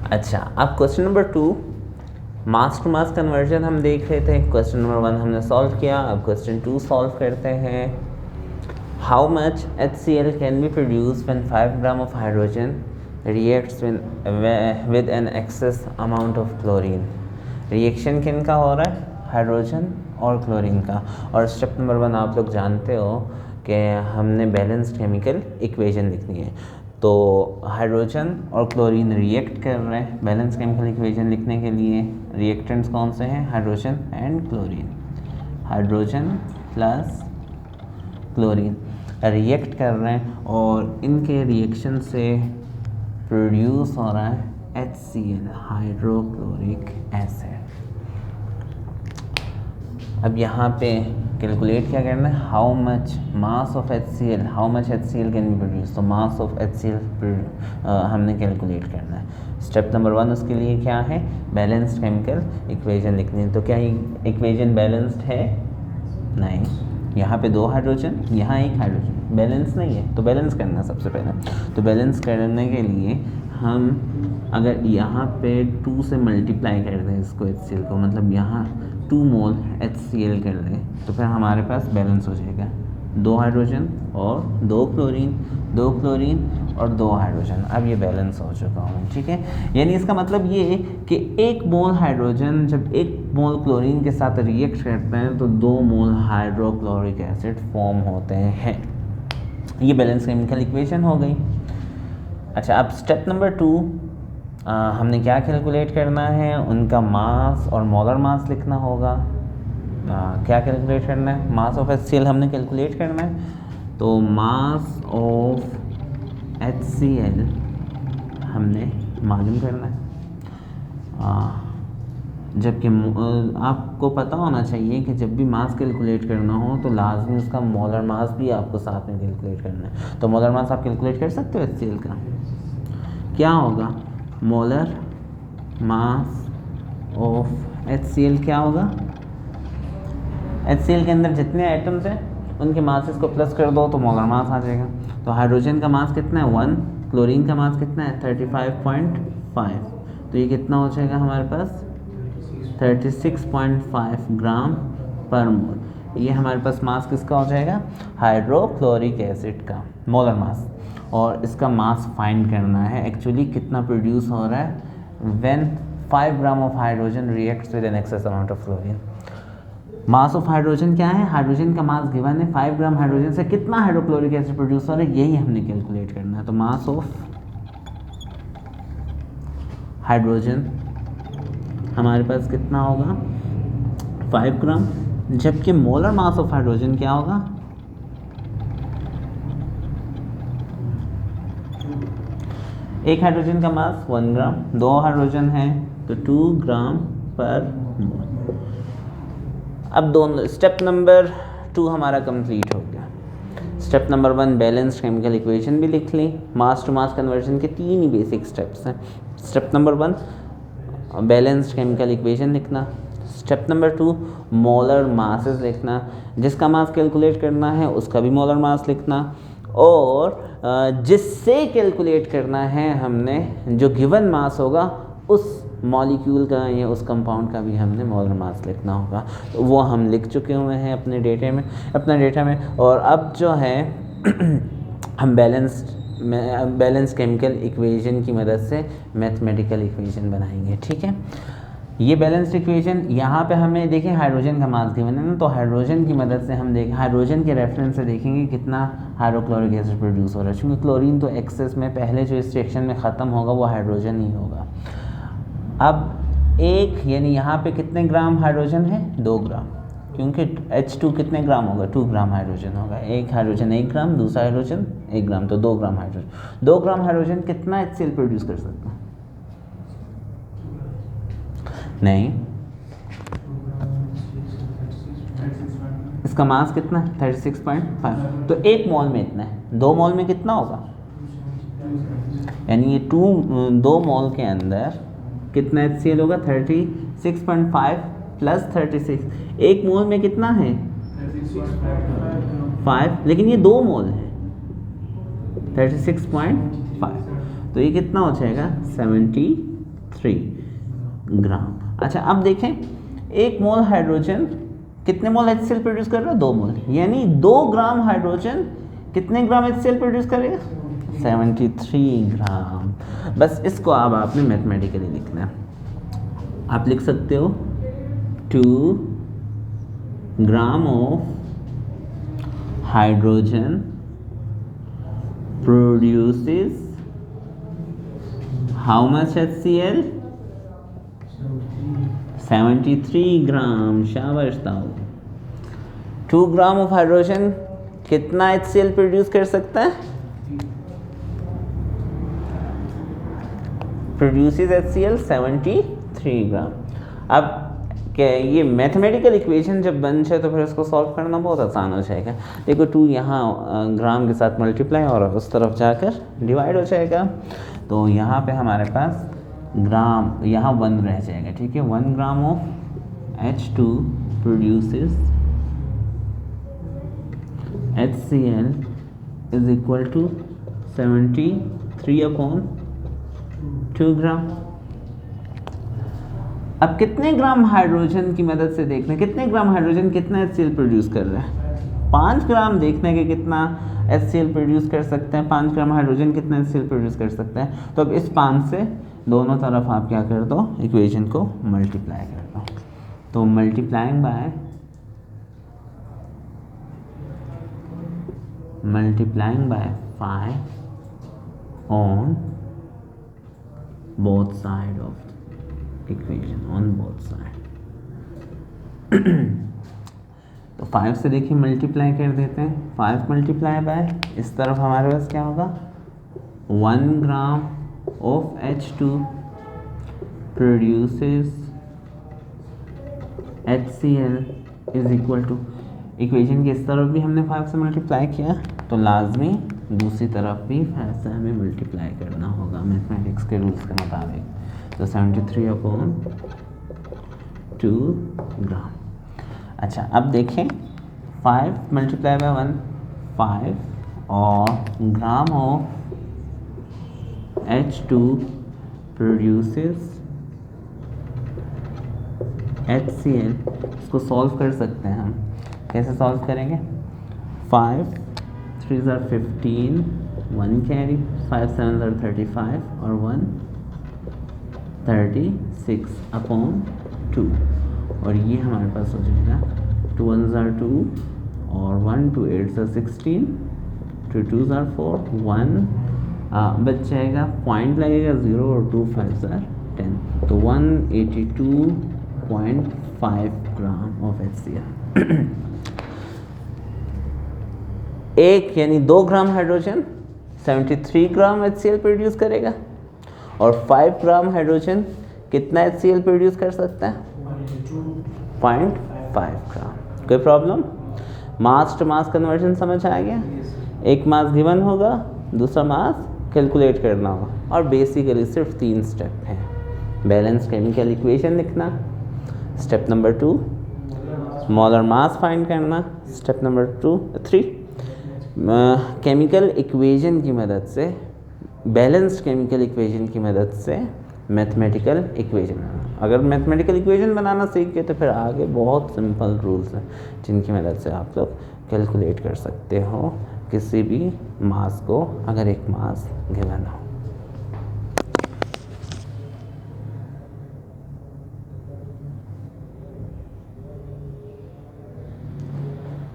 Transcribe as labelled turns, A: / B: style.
A: अच्छा, अब question number 2, mass to mass conversion हम देख रहे थे। क्वेश्चन नंबर 1 हमने सॉल्व किया, अब क्वेश्चन 2 सॉल्व करते हैं। How much HCl can be produce when 5 gram of hydrogen reacts with an excess amount of chlorine. Reaction किन का हो रहा है? हाइड्रोजन और क्लोरीन का। और स्टेप नंबर 1 आप लोग जानते हो कि हमने बैलेंस्ड केमिकल इक्वेशन लिखनी है। तो हाइड्रोजन और क्लोरीन रिएक्ट कर रहे हैं। बैलेंस केमिकल इक्वेशन लिखने के लिए रिएक्टेंट्स कौन से हैं? Hydrogen and chlorine. Hydrogen plus chlorine react कर रहे हैं और इनके रिएक्शन से प्रोड्यूस हो रहा है HCl, हाइड्रोक्लोरिक एसिड। अब यहाँ पे कैलकुलेट क्या करना है? How much mass of HCl, how much HCl can be produce. तो मास ऑफ HCl हमने कैलकुलेट करना है। स्टेप नंबर 1 उसके लिए क्या है? बैलेंस्ड केमिकल इक्वेशन लिखनी है। तो क्या इक्वेशन बैलेंस्ड है? नहीं, यहाँ पे 2 हाइड्रोजन, यहाँ 1 हाइड्रोजन, बैलेंस नहीं है। तो बैलेंस करना है सबसे पहले। तो बैलेंस करने के लिए हम अगर यहाँ पे 2 से मल्टीप्लाई कर दें इसको HCl को, मतलब यहाँ 2 मोल HCl कर दें, तो फिर हमारे पास बैलेंस हो जाएगा 2 हाइड्रोजन और 2 क्लोरीन, 2 क्लोरीन और 2 हाइड्रोजन। अब ये बैलेंस हो चुका हूँ, ठीक है। यानी इसका मतलब ये कि 1 मोल हाइड्रोजन जब 1 मोल क्लोरीन के साथ रिएक्ट करते हैं तो 2 मोल हाइड्रोक्लोरिक एसिड फॉर्म होते हैं। ये बैलेंस केमिकल इक्वेशन हो गई। अच्छा, अब स्टेप नंबर 2 हमने क्या कैलकुलेट करना है? उनका मास और मोलर मास लिखना होगा। क्या कैलकुलेट करना है? मास ऑफ HCl हमने कैलकुलेट करना है। तो मास ऑफ HCl हमने मालूम करना है। जबकि आपको पता होना चाहिए कि जब भी मास कैलकुलेट करना हो तो लाजमी उसका मोलर मास भी आपको साथ में कैलकुलेट करना है। तो मोलर मास आप कैलकुलेट कर सकते हो HCl का। क्या होगा? मोलर मास ऑफ HCl क्या होगा? HCl के अंदर जितने एटम्स हैं उनके मासेस को प्लस कर दो तो मोलर मास आ जाएगा। तो हाइड्रोजन का मास कितना है? 1। क्लोरीन का मास कितना है? 35.5। तो ये कितना हो जाएगा हमारे पास? 36.5 ग्राम पर मोल। ये हमारे पास मास किसका हो जाएगा? हाइड्रोक्लोरिक एसिड का, मोलर मास। और इसका मास फाइंड करना है एक्चुअली कितना प्रोड्यूस हो रहा है when 5 gram of hydrogen reacts with an excess amount of chlorine. Mass of hydrogen क्या है? हाइड्रोजन का मास गिवन है, 5 ग्राम हाइड्रोजन से कितना हाइड्रोक्लोरिक एसिड प्रोड्यूस हो रहा है, यही हमने कैलकुलेट करना है। तो मास ऑफ हाइड्रोजन हमारे पास कितना होगा? 5 ग्राम। जबकि मोलर मास ऑफ हाइड्रोजन क्या होगा? एक हाइड्रोजन का मास 1 ग्राम, 2 हाइड्रोजन है तो 2 ग्राम पर मोल। अब दोनों स्टेप नंबर 2 हमारा कंप्लीट हो गया। Step number 1 balanced chemical equation भी लिख ली। मास टू मास कन्वर्जन के 3 ही बेसिक स्टेप्स हैं। Step number 1 balanced chemical equation लिखना। स्टेप नंबर 2 मोलर मासेस लिखना, जिसका मास कैलकुलेट करना है उसका भी मोलर मास लिखना, और जिससे कैलकुलेट करना है हमने जो गिवन मास होगा उस मॉलिक्यूल का या उस कंपाउंड का भी हमने मोलर मास लिखना होगा। तो वो हम लिख चुके हुए हैं अपने डेटा में। और अब जो है हम बैलेंस केमिकल इक्वेशन की मदद से मैथमेटिकल इक्वेशन बनाएंगे, ठीक है। ये बैलेंस्ड इक्वेशन यहाँ पे हमें देखें हाइड्रोजन का मास गिवन है ना, तो हाइड्रोजन की मदद से हम देखें, हाइड्रोजन के रेफरेंस से देखेंगे कितना हाइड्रोक्लोरिक एसिड प्रोड्यूस हो रहा है। क्योंकि क्लोरीन तो एक्सेस में पहले जो इस रिएक्शन में ख़त्म होगा वो हाइड्रोजन ही होगा। अब एक यानी यहाँ पे कितने ग्राम हाइड्रोजन है? 2 ग्राम, क्योंकि H2 कितने ग्राम होगा? 2 ग्राम हाइड्रोजन होगा। एक हाइड्रोजन 1 ग्राम, दूसरा हाइड्रोजन 1 ग्राम, तो 2 ग्राम हाइड्रोजन। 2 ग्राम हाइड्रोजन कितना HCl प्रोड्यूस कर सकता है? नहीं, इसका मास कितना है? 36.5। तो 1 मोल में इतना है, 2 मोल में कितना होगा? यानी ये 2 मोल के अंदर कितना HCl होगा? 36.5 प्लस 36। 1 मोल में कितना है? 5, लेकिन ये 2 मोल है 36.5, तो ये कितना हो जाएगा? 70 ग्राम। अच्छा अब देखें, 1 मोल हाइड्रोजन कितने मोल HCl प्रोड्यूस कर रहा है? 2 मोल, यानी 2 ग्राम हाइड्रोजन कितने ग्राम HCl प्रोड्यूस करेगा? 73 ग्राम। बस इसको अब आपने मैथमेटिकली लिखना है। आप लिख सकते हो 2 ग्राम of hydrogen produces how much HCl? 73 ग्राम। शाबाश ताऊ। 2 ग्राम ऑफ हाइड्रोजन कितना HCl प्रोड्यूस कर सकता है? प्रोड्यूसेस HCl 73 ग्राम। अब क्या ये मैथमेटिकल इक्वेशन जब बन जाए तो फिर उसको सॉल्व करना बहुत आसान हो जाएगा। देखो 2 यहाँ ग्राम के साथ मल्टीप्लाई और उस तरफ जाकर डिवाइड हो जाएगा, तो यहाँ पे हमारे पास ग्राम यहाँ 1 रह जाएगा। ठीक है, 1 gram of H2 produces HCl is equal to 73/2 gram. अब कितने ग्राम हाइड्रोजन की मदद से देखना, कितने ग्राम हाइड्रोजन कितना HCl प्रोड्यूस कर रहा है? 5 ग्राम देखने के कितना HCl प्रोड्यूस कर सकते हैं। 5 ग्राम हाइड्रोजन कितना HCl प्रोड्यूस कर सकता है? तो अब इस 5 से दोनों तरफ आप क्या कर दो, इक्वेशन को मल्टीप्लाई कर दो। तो multiplying by 5 on both side of equation, on both side. तो 5 से देखिए मल्टीप्लाई कर देते हैं। 5 मल्टीप्लाई बाय इस तरफ हमारे पास क्या होगा? 1 gram of H2 produces HCl is equal to, equation की इस तरफ भी हमने 5 से मल्टीप्लाई किया तो लाजमी दूसरी तरफ भी 5 से हमें मल्टीप्लाई करना होगा मैथमेटिक्स के रूल्स के मुताबिक। तो 73/2 ग्राम। अच्छा अब देखें, 5 मल्टीप्लाई बाय 1 5 और ग्राम ऑफ H2 प्रोड्यूसेस HCl, इसको सॉल्व कर सकते हैं हम। कैसे सॉल्व करेंगे? 5 3s are 15, 1 carry, 5 7s are 35 और 1 36/2, और ये हमारे पास हो जाएगा 2 1s are 2 और 1 2 8s are 16, 2 2s are 4, 1 बच जाएगा, पॉइंट लगेगा 0 और 2 5s are 10, तो 182.5 ग्राम ऑफ HCl। एक यानी 2 gram hydrogen 73 gram HCl produce करेगा, और 5 ग्राम हाइड्रोजन कितना HCl प्रोड्यूस कर सकता है? 0.5 ग्राम। कोई problem? Mass to mass conversion समझ आ गया? एक मास गिवन होगा, दूसरा मास कैलकुलेट करना होगा, और बेसिकली सिर्फ 3 स्टेप हैं। बैलेंस केमिकल इक्वेशन लिखना, step number 2 molar mass find करना, स्टेप नंबर 3 केमिकल इक्वेशन की मदद से, बैलेंस्ड केमिकल इक्वेशन की मदद से मैथमेटिकल इक्वेशन। अगर मैथमेटिकल इक्वेशन बनाना सीख गए तो फिर आगे बहुत सिंपल रूल्स हैं जिनकी मदद से आप लोग कैलकुलेट कर सकते हो किसी भी मास को, अगर एक मास गिवन हो।